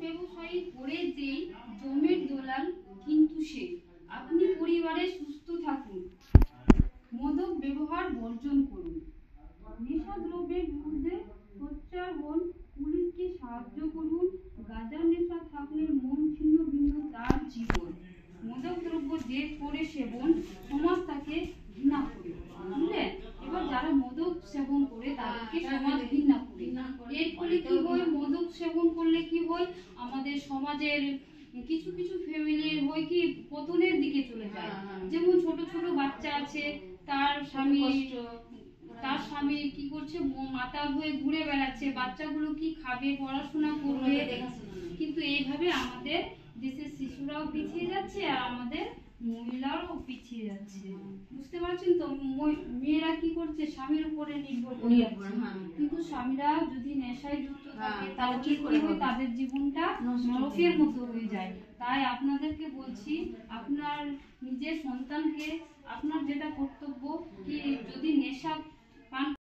ব্যবসায়ী করে যেই জমের দলাল কিন্তু সে। আপনি পরিবারে সুস্থ থাকুন, মদক ব্যবহার বর্জন করুন, নেশা দ্রব্যের বিরুদ্ধে সোচ্চার হন, পুলিশকে সাহায্য করুন। গাঁজা নেশা থাকলে মন ছিন্ন ভিন্ন তার জীবন। মাদক দ্রব্য যে করে সেবন, সমাজ তাকে ঘৃণা করে। বুঝলেন? এবার যারা মদক সেবন করে তাদেরকে সমাজ ঘৃণা করে। এর ফলে কি হয়, মদক সেবন করলে কি হয়, আমাদের সমাজের কিছু কিছু ফ্যামিলির হয় কি পতনের দিকে চলে যায়। যেমন ছোট ছোট বাচ্চা আছে, তার স্বামী কি করছে, মাতাল হয়ে ঘুরে বেড়াচ্ছে, বাচ্চাগুলো কি খাবে, পড়াশোনা করবে, কিন্তু এইভাবে আমাদের দেশের শিশুরাও পিছিয়ে যাচ্ছে আর আমাদের মহিলারাও পিছিয়ে যাচ্ছে। বুঝতে পারছেন তো? মেয়েরা কি করছে, স্বামীর উপরে নির্ভর করে যাচ্ছে। কিন্তু স্বামীরা যদি নেশায় যুক্ত থাকে তাহলে কি করে তাদের জীবনটা নরকের মতো হয়ে যায়। তাই আপনাদেরকে বলছি, আপনার নিজের সন্তানকে আপনার যেটা